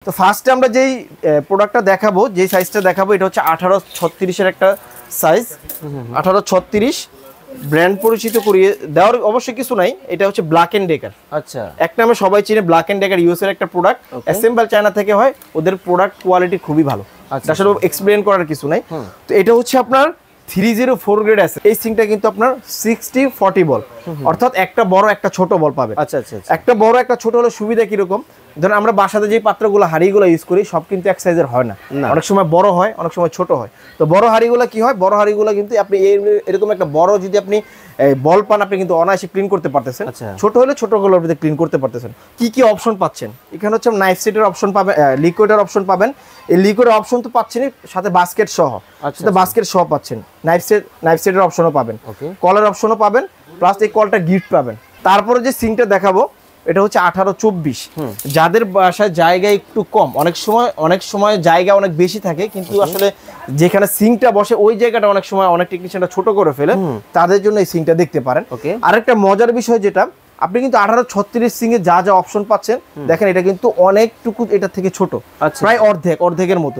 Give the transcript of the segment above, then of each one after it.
তো ফার্স্টে আমরা যেই প্রোডাক্টটা দেখাবো, যেই সাইজটা দেখাবো, এটা হচ্ছে 1836 এর একটা সাইজ। 1836 ব্র্যান্ড পরিচিত করিয়ে দেওয়ার অবশ্যই কিছু নাই। এটা হচ্ছে ব্ল্যাক এন্ড ডেকার। আচ্ছা, এক নামে সবাই চিনে ব্ল্যাক এন্ড ডেকার, ইউএস এর একটা প্রোডাক্ট, অ্যাসেম্বল চায়না থেকে হয়। ওদের প্রোডাক্ট কোয়ালিটি খুবই ভালো, আসলে এক্সপ্লেইন করার কিছু নাই। তো এটা হচ্ছে আপনার 304 গ্রেড আছে। এই সিংটা কিন্তু আপনার 60-40 বল, অর্থাৎ একটা বড় একটা ছোট বল পাবে। আচ্ছা আচ্ছা, একটা বড় একটা ছোট হলে সুবিধা কিরকম, ধরুন আমরা বাসাতে যে পাত্রগুলো হাঁড়িগুলো ইউজ করি সব কিন্তু এক সাইজের হয় না, অনেক সময় বড় হয়, অনেক সময় ছোট হয়। তো বড় হাঁড়িগুলো কি হয়, বড় হাঁড়িগুলো কিন্তু আপনি এরকম একটা বড় যদি আপনি বল পান, আপনি কিন্তু অনায়াসে ক্লিন করতে পারতেছেন। ছোট হলে ছোটগুলো আপনি ক্লিন করতে পারতেছেন। কি কি অপশন পাচ্ছেন এখানে হচ্ছে নাইফ সেটের অপশন পাবেন, লিকুইডের অপশন পাবেন। এই লিকুইডের অপশন তো পাচ্ছেনই, সাথে বাস্কেট সহ, সাথে বাস্কেট সহ পাচ্ছেন। নাইফ সেটের অপশনও পাবেন, কলের অপশনও পাবেন, প্লাস এই কলটা গিফট পাবেন। তারপরে যে সিংটা দেখাবো এটা হচ্ছে 1824। যাদের বাসায় জায়গা একটু কম, অনেক সময় জায়গা অনেক বেশি থাকে, কিন্তু আসলে যেখানে সিংটা বসে ওই জায়গাটা অনেক সময় অনেক টেকনিশিয়ানরা ছোট করে ফেলে, তাদের জন্য এই সিংটা দেখতে পারেন। আরেকটা মজার বিষয় যেটা, আপনি কিন্তু 1836 সিং এ যা যা অপশন পাচ্ছেন, দেখেন এটা কিন্তু অনেকটুকু এটা থেকে ছোট, প্রায় অর্ধেকের মতো।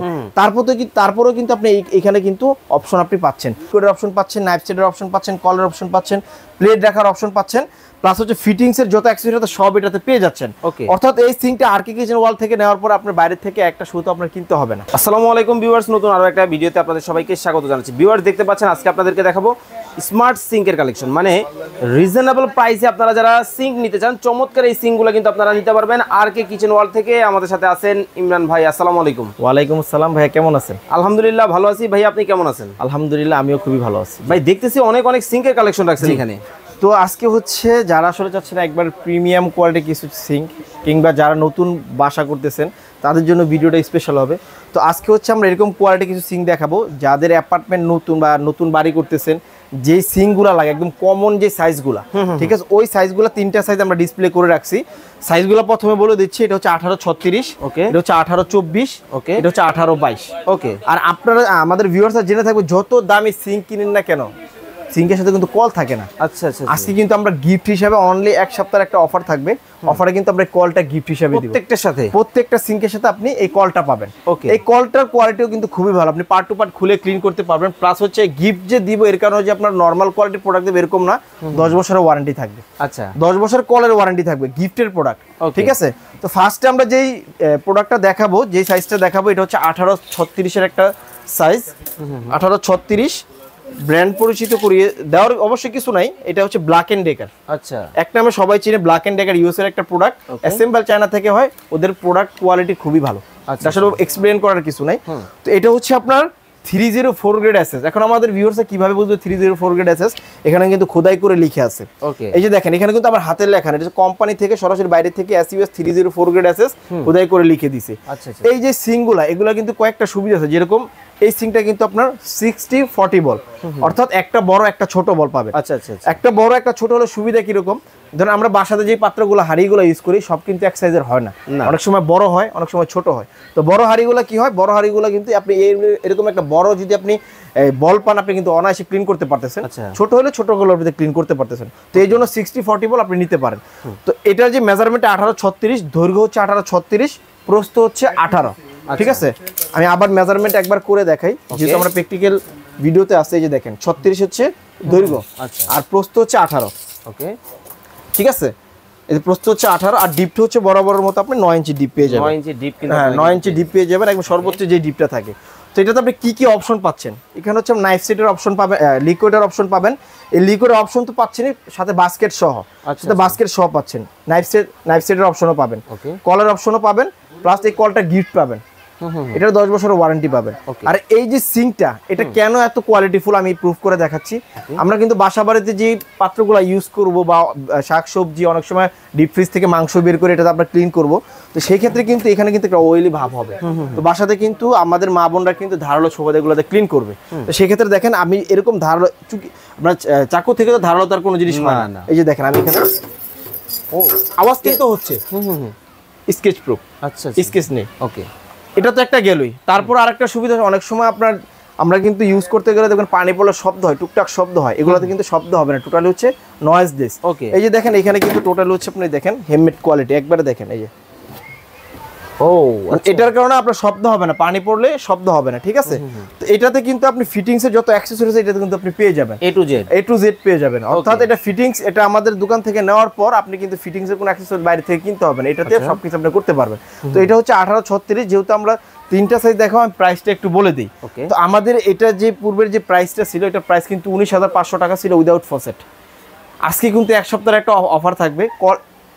তারপরেও কিন্তু আপনি এখানে কিন্তু অপশন আপনি পাচ্ছেন, কোডের অপশন পাচ্ছেন, নাইফ সেটের অপশন পাচ্ছেন, কলের অপশন পাচ্ছেন, প্লেট রাখার অপশন পাচ্ছেন, প্লাস হচ্ছে ফিটিংস এর যত অ্যাক্সেসরি সব এটাতে পেয়ে যাচ্ছেন। অর্থাৎ এই সিংটা আরকে কিচেন ওয়াল থেকে নেওয়ার পর আপনার বাইরে থেকে একটা সুতো আপনার কিনতে হবে না। আসসালামু আলাইকুম ভিউয়ার্স, নতুন আরো একটা ভিডিওতে আপনাদের সবাইকে স্বাগত জানাচ্ছি। ভিউয়ার্স দেখতে পাচ্ছেন আজকে আপনাদেরকে দেখাবো স্মার্ট সিঙ্কের কালেকশন, মানে রিজনেবল প্রাইসে আপনারা যারা সিঙ্ক নিতে চান, চমৎকার এই সিঙ্কগুলো কিন্তু আপনারা নিতে পারবেন আরকে কিচেন ওয়াল থেকে। আমাদের সাথে আছেন ইমরান ভাই। আসসালামু আলাইকুম। ওয়ালাইকুম আসসালাম ভাই, কেমন আছেন? আলহামদুলিল্লাহ ভালো আছি ভাই, আপনি কেমন আছেন? আলহামদুলিল্লাহ আমিও খুবই ভালো আছি ভাই। দেখতেছি অনেক সিঙ্কের কালেকশন রাখছেন এখানে। তো আজকে হচ্ছে যারা আসলে চাচ্ছেন একবার প্রিমিয়াম কোয়ালিটি কিছু সিঙ্ক, কিংবা যারা নতুন বাসা করতেছেন তাদের জন্য ভিডিওটা স্পেশাল হবে। তো আজকে হচ্ছে আমরা এরকম কোয়ালিটি কিছু সিঙ্ক দেখাবো, যাদের অ্যাপার্টমেন্ট নতুন বা নতুন বাড়ি করতেছেন, যে সিঙ্কগুলো লাগে একদম কমন যে সাইজগুলো, ঠিক আছে, ওই সাইজগুলো 3টা সাইজ আমরা ডিসপ্লে করে রাখছি। সাইজগুলো প্রথমে বলে দিচ্ছি, এটা হচ্ছে 1836, এটা হচ্ছে 1824, এটা হচ্ছে 1822। ওকে। আর আপনারা আমাদের ভিউয়ার্সরা জেনে থাকবে, যত দামি সিঙ্ক কিনেন না কেন, সিঙ্কের সাথে কিন্তু কল থাকে না। আচ্ছা আচ্ছা, আজকে কিন্তু আমরা গিফট হিসাবে অনলি এক সপ্তাহের একটা অফার থাকবে, অফারে কিন্তু আমরা কলটা গিফট হিসাবে দিব। প্রত্যেকটা সিঙ্কের সাথে আপনি এই কলটা পাবেন। এই কলটার কোয়ালিটিও কিন্তু খুবই ভালো, আপনি পার্ট টু পার্ট খুলে ক্লিন করতে পারবেন। প্লাস হচ্ছে গিফট যে দিব এর কারণে যে আপনার নরমাল কোয়ালিটির প্রোডাক্ট দেবে এরকম না, 10 বছরের ওয়ারেন্টি থাকবে। আচ্ছা, 10 বছর কলের ওয়ারেন্টি থাকবে গিফটের প্রোডাক্ট, ঠিক আছে। তো ফার্স্টে আমরা যেই প্রোডাক্টটা দেখাবো, যেই সাইজটা দেখাবো, এটা হচ্ছে 1836 এর একটা সাইজ। 1836 ব্র্যান্ড পরিচিত করিয়ে দেওয়ার অবশ্যই কিছু নাই। এটা হচ্ছে ব্ল্যাক এন্ড ডেকার। আচ্ছা, এক নামে সবাই চিনে ব্ল্যাক এন্ড ডেকার, ইউএস এর একটা প্রোডাক্ট, অ্যাসেম্বল চায়না থেকে হয়। ওদের প্রোডাক্ট কোয়ালিটি খুবই ভালো, আসলে এক্সপ্লেইন করার কিছু নাই। তো এটা হচ্ছে আপনার 304 গ্রেড এসএস। এখন আমাদের ভিউয়ার্সরা কিভাবে বুঝবে 304 গ্রেড এসএস? এখানে কিন্তু খোদাই করে লিখে আছে। এই যে দেখেন, এখানে কিন্তু আমার হাতের লেখা, এটা কোম্পানি থেকে সরাসরি বাইরে থেকে এসইউএস 304 গ্রেড এসএস খোদাই করে লিখে দিয়েছে। এই যে সিংগুলা, এগুলা কিন্তু কয়েকটা সুবিধা আছে, যেরকম এই সিংটা কিন্তু আপনার 60-40 বল, অর্থাৎ একটা বড় একটা ছোট বল পাবে। আচ্ছা আচ্ছা, একটা বড় একটা ছোট হলে সুবিধা কিরকম, ধরুন আমরা বাসাতে যে পাত্রগুলো হাঁড়িগুলো ইউজ করি সব কিন্তু এক সাইজের হয় না, অনেক সময় বড় হয়, অনেক সময় ছোট হয়। তো বড় হাঁড়িগুলো কি হয়, বড় হাঁড়িগুলো কিন্তু আপনি এরকম একটা বড় যদি আপনি বল পান, আপনি কিন্তু অনায়াসে ক্লিন করতে পারতেছেন। ছোট হলে ছোটগুলো আপনি ক্লিন করতে পারতেছেন। তো এই জন্য 60-40 বল আপনি নিতে পারেন। তো এটার যে মেজারমেন্ট 1836, দৈর্ঘ্য হচ্ছে 1836, প্রস্থ হচ্ছে 18, ঠিক আছে। আমি আবার মেজারমেন্ট একবার করে দেখাই, যেহেতু আমরা প্র্যাকটিক্যাল ভিডিওতে আছে। এই যে দেখেন 36 হচ্ছে দৈর্ঘ্য, আর প্রস্থ হচ্ছে 18। ওকে, ঠিক আছে। এই যে প্রস্থ হচ্ছে 18, আর ডিপটা হচ্ছে বরাবরের মতো আপনি 9 ইঞ্চি ডিপ পেয়ে যাবেন। 9 ইঞ্চি ডিপ, হ্যাঁ 9 ইঞ্চি ডিপ পেয়ে যাবেন, একদম সর্বোচ্চ যে ডিপটা থাকে। তো এটাতে আপনি কি কি অপশন পাচ্ছেন, এখানে হচ্ছে নাইফ সেটের অপশন পাবেন, লিকুইডের অপশন পাবেন। এই লিকুইডের অপশন তো পাচ্ছেনই, সাথে বাস্কেট সহ, সাথে বাস্কেট সহ পাচ্ছেন। নাইফ সেটের অপশনও পাবেন, কলের অপশনও পাবেন, প্লাস এই কলটা গিফট পাবেন। এটা 10 বছরের ওয়ারেন্টি পাবেন। আর এই যে সিঙ্কটা, এটা কেন এত কোয়ালিটিফুল আমি প্রুফ করে দেখাচ্ছি। আমরা কিন্তু বাসা বাড়িতে যে পাত্রগুলো ইউজ করব, বা শাকসবজি, অনেক সময় ডিপ ফ্রিজ থেকে মাংস বের করে এটা আমরা ক্লিন করব, তো সেই ক্ষেত্রে কিন্তু এখানে কিন্তু একটা অয়েলি ভাব হবে। তো বাসাতে কিন্তু আমাদের মা বোনরা কিন্তু ধারালো ছোবাদাগুলোতে ক্লিন করবে। তো সেই ক্ষেত্রে দেখেন আমি এরকম ধারালো, আপনার চাকু থেকে তো ধারালো তার কোনো জিনিস হয় না। এই যে দেখেন আমি এখানে আওয়াজ কিন্তু হচ্ছে, স্কেচ প্রুফ। আচ্ছা, স্কেচ নেই। ওকে, এটা তো একটা গেলই। তারপর আরেকটা সুবিধা, অনেক সময় আমরা কিন্তু ইউজ করতে গেলে দেখবেন পানি পড়লে শব্দ হয়, টুকটাক শব্দ হয়, এগুলোতে কিন্তু শব্দ হবে না, টোটালি হচ্ছে নয়েজলেস। এই যে দেখেন এখানে কিন্তু টোটালি হচ্ছে আপনি দেখেন হেমমেড কোয়ালিটি, একবারে দেখেন এই যে ও এটার কারণে আপনার শব্দ হবে না, পানি পড়লে শব্দ হবে না, ঠিক আছে। তো এটাতে কিন্তু আপনি ফিটিংস এর যত অ্যাকসেসরিজ এটাতে কিন্তু আপনি পেয়ে যাবেন এ টু জেড পেয়ে যাবেন। অর্থাৎ এটা ফিটিংস, এটা আমাদের দোকান থেকে নেওয়ার পর আপনি কিন্তু ফিটিংস এর কোনো অ্যাকসেসরি বাইরে থেকে কিনতে হবে না, এটাতে সবকিছু আপনি করতে পারবেন। তো এটা হচ্ছে 1836, যেহেতু আমরা তিনটা সাইজ দেখাও, আমি প্রাইসটা একটু বলে দিই। তো আমাদের এটা যে পূর্বের যে প্রাইসটা ছিল, এটা প্রাইস কিন্তু 19,500 টাকা ছিল উইদাউট ফসেট। আজকে কিন্তু এক সপ্তাহের একটা অফার থাকবে,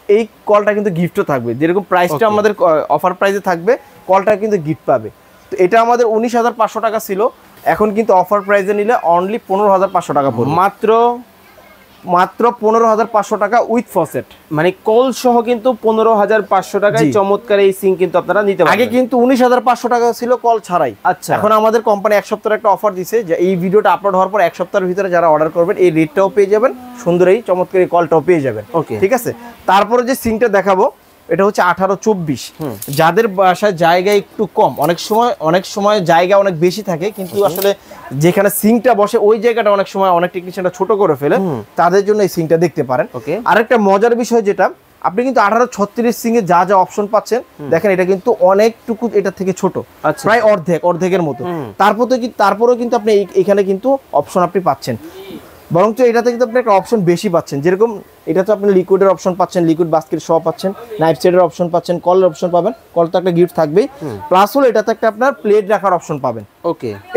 এই কলটা কিন্তু গিফটও থাকবে, যেরকম প্রাইসটা আমাদের অফার প্রাইসে থাকবে, কলটা কিন্তু গিফট পাবে। তো এটা আমাদের 19,500 টাকা ছিল, এখন কিন্তু অফার প্রাইসে নিলে অনলি 15,500 টাকা পড়বে, মাত্র 15,500 টাকা উইথ ফসেট, মানে কল সহ কিন্তু 15,500 টাকায় চমৎকার এই সিঙ্ক কিন্তু আপনারা নিতে পারবেন। আগে কিন্তু 19,500 টাকা ছিল কল ছাড়াই। আচ্ছা, এখন আমাদের কোম্পানি এক সপ্তাহের একটা অফার দিছে, যে এই ভিডিওটা আপলোড হওয়ার পর এক সপ্তাহের ভিতরে যারা অর্ডার করবেন এই রেটটাও পেয়ে যাবেন, সুন্দর এই চমৎকার এই কলটাও পেয়ে যাবেন। ঠিক আছে, তারপরে যে সিঙ্কটা দেখাবো এটা হচ্ছে 1824। যাদের বাসায় জায়গা একটু কম, অনেক সময় জায়গা অনেক বেশি থাকে, কিন্তু আসলে যেখানে সিঙ্কটা বসে ওই জায়গাটা অনেক সময় অনেক টেকনিশিয়ানরা ছোট করে ফেলে, তাদের জন্য এই সিঙ্কটা দেখতে পারেন। আরেকটা মজার বিষয় যেটা, আপনি কিন্তু 1836 সিঙ্কে যা যা অপশন পাচ্ছেন, দেখেন এটা কিন্তু অনেকটুকু এটা থেকে ছোট, প্রায় অর্ধেকের মতো। তারপরেও কিন্তু আপনি এখানে কিন্তু অপশন আপনি পাচ্ছেন, বরঞ্চ এটাতে কিন্তু আপনি একটা অপশন বেশি পাচ্ছেন। যেরকম এটা তো আপনি লিকুইডের অপশন পাচ্ছেন, লিকুইড বাস্কেট সহ পাচ্ছেন, নাইফ সেটের অপশন পাচ্ছেন, কলের অপশন পাবেন, কল তো একটা গিফট থাকবেই, প্লাস হলো এটাতে একটা আপনার প্লেট রাখার অপশন পাবেন।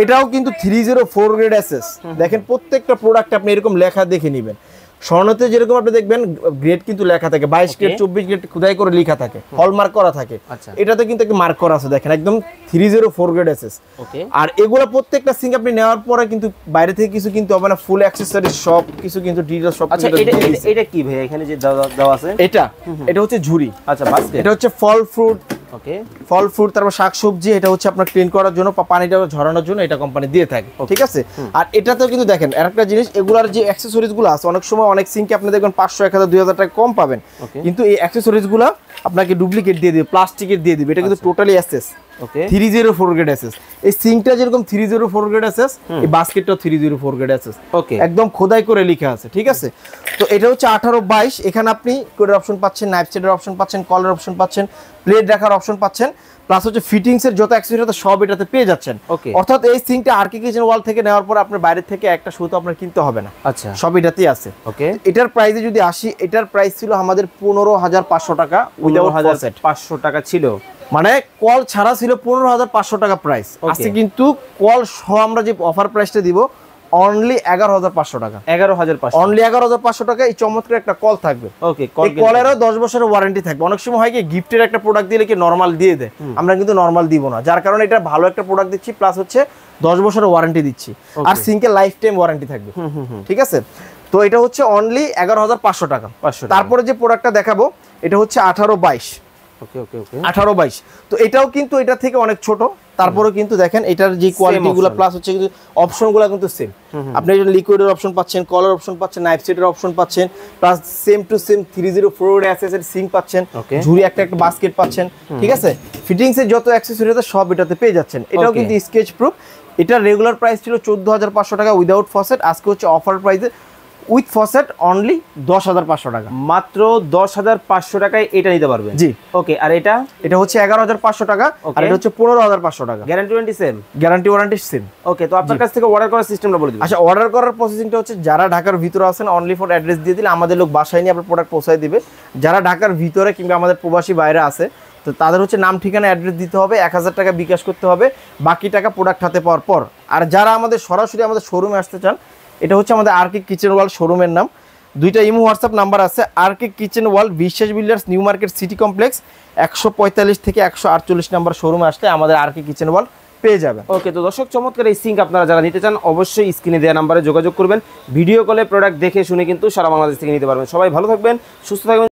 এটাও কিন্তু 304 গ্রেড এসএস। দেখেন প্রত্যেকটা প্রোডাক্ট আপনি এরকম লেখা দেখে নেবেন। স্বর্ণতে যেরকম আপনি দেখবেন গ্রেড কিন্তু লেখা থাকে, 22 গ্রেড 24 গ্রেড খোদাই করে লেখা থাকে, হলমার্ক করা থাকে। এটাতে কিন্তু একটা মার্ক করা আছে, দেখেন একদম 304 গ্রেড এসএস। আর এগুলো প্রত্যেকটা সিঙ্ক আপনি নেওয়ার পরে কিন্তু বাইরে থেকে কিছু কিন্তু হবে না, ফুল অ্যাকসেসরি সব কিছু কিন্তু ডিটেইলস সব। আচ্ছা, এটা কি ভাই এখানে যে দেওয়া আছে? এটা হচ্ছে ঝুড়ি। আচ্ছা, বাস্কেট। এটা হচ্ছে ফল ফ্রুট, তারপর শাকসবজি, এটা হচ্ছে আপনার ক্লিন করার জন্য, পানিটা ঝরানোর জন্য এটা কোম্পানি দিয়ে থাকে। ঠিক আছে, আর এটাতেও কিন্তু দেখেন আরেকটা জিনিস, এগুলার যে অ্যাকসেসরিজ গুলো আছে, অনেক সময় অনেক সিঙ্কে আপনি দেখবেন 500, 1000, 2000 টাকা কম পাবেন, কিন্তু এই অ্যাকসেসরিজ গুলো আপনাকে ডুপ্লিকেট দিয়ে দিবে, প্লাস্টিকের দিয়ে দিবে। এটা কিন্তু টোটালি এসএস 304 গ্রেড এসএস। এই সিঙ্কটা যেরকম 304 গ্রেড এসএস, এই বাস্কেটটাও 304 গ্রেড এসএস, একদম খোদাই করে লেখা আছে। ঠিক আছে, তো এটা হচ্ছে 1822। এখানে আপনি কোডের অপশন পাচ্ছেন, নাইফ সেটের অপশন পাচ্ছেন, কলার অপশন পাচ্ছেন, প্লেট রাখার অপশন পাচ্ছেন, প্লাস হচ্ছে ফিটিংস এর যত অ্যাকসেসরি সব এটাতে পেয়ে যাচ্ছেন। অর্থাৎ এই সিঙ্কটা আরকে কিচেন ওয়াল থেকে নেওয়ার পর আপনার বাইরে থেকে একটা সুতো আপনার কিনতে হবে না। আচ্ছা, সব এটাতেই আছে। এটার প্রাইসে যদি আসি, এটার প্রাইস ছিল আমাদের 15,500 টাকা উইদাউট ফসেট। 500 টাকা ছিল, মানে কল ছাড়া ছিল 15,500 টাকা প্রাইস। আজকে কিন্তু কল সহ আমরা যে অফার প্রাইসটা দিব অনলি 11,500 টাকা। 11,500, অনলি 11,500 টাকা এই চমৎকার একটা কল থাকবে। এই কলেরও 10 বছরের ওয়ারেন্টি থাকবে। অনেক সময় হয় কি গিফটের একটা প্রোডাক্ট দিলে কি নরমাল দিয়ে দেয়, আমরা কিন্তু নরমাল দিব না, যার কারণে এটা ভালো একটা প্রোডাক্ট দিচ্ছি, প্লাস হচ্ছে 10 বছরের ওয়ারেন্টি দিচ্ছি, আর সিঙ্কের লাইফ টাইম ওয়ারেন্টি থাকবে। ঠিক আছে, তো এটা হচ্ছে অনলি 11,500 টাকা। তারপরে যে প্রোডাক্টটা দেখাবো এটা হচ্ছে 1822। 1822, তো এটাও কিন্তু এটা থেকে অনেক ছোট, তারপরেও কিন্তু দেখেন এটার যে কোয়ালিটিগুলো প্লাস হচ্ছে কিন্তু অপশনগুলো কিন্তু সেম। আপনি লিকুইডের অপশন পাচ্ছেন, কলার অপশন পাচ্ছেন, নাইফ সেটের অপশন পাচ্ছেন, plus same to same 304 SS এর সিঙ্ক পাচ্ছেন, ঝুড়ি একটা বাস্কেট পাচ্ছেন। ঠিক আছে, ফিটিংস এর যত অ্যাকসেসরি আছে সব এটাতে পেয়ে যাচ্ছেন। এটাও কিন্তু স্কেচ প্রুফ। এটার রেগুলার প্রাইস ছিল 14,500 টাকা উইদাউট ফসেট, আজকে হচ্ছে অফার প্রাইসে উইথ ফসেট অনলি 10,500 টাকা, মাত্র 10,500 টাকায় এটা নিতে পারবেন। জি, ওকে। আর এটা হচ্ছে 11,500 টাকা, আর এটা হচ্ছে 15,500 টাকা। Guarantee warranty same? Guarantee warranty same. Okay, তো আপনার কাছ থেকে অর্ডার করার সিস্টেমটা বলে দিন। আচ্ছা, অর্ডার করার প্রসেসিংটা হচ্ছে যারা ঢাকার ভিতরে আছেন অনলি ফর অ্যাড্রেস দিয়ে দিলে আমাদের লোক বাসায় নিয়ে আপনার প্রোডাক্ট পৌঁছায় দিবে। যারা ঢাকার ভিতরে কিংবা আমাদের প্রবাসী বাইরে আছে, তো তাদের হচ্ছে নাম ঠিকানা অ্যাড্রেস দিতে হবে, 1000 টাকা বিকাশ করতে হবে, বাকি টাকা প্রোডাক্ট হাতে পাওয়ার পর। আর যারা আমাদের সরাসরি আমাদের শোরুমে আসতে চান, এটা হচ্ছে আমাদের আরকে কিচেন ওয়ার্ল্ড শোরুমের নাম। দুইটা ইমো হোয়াটসঅ্যাপ নাম্বার আছে, আরকে কিচেন ওয়ার্ল্ড, বিশ্বাস builders, new market city complex, 145 থেকে 148 নাম্বার শোরুমে আসলে আমাদের আরকে কিচেন ওয়ার্ল্ড পেয়ে যাবে। ওকে, তো দর্শক চমৎকার এই সিঙ্ক আপনারা যারা নিতে চান অবশ্যই স্ক্রিনে দেওয়া নাম্বারে যোগাযোগ করবেন। ভিডিও কলে প্রোডাক্ট দেখে শুনে কিন্তু সারা বাংলাদেশ থেকে নিতে পারবেন। সবাই ভালো থাকবেন, সুস্থ থাকবেন।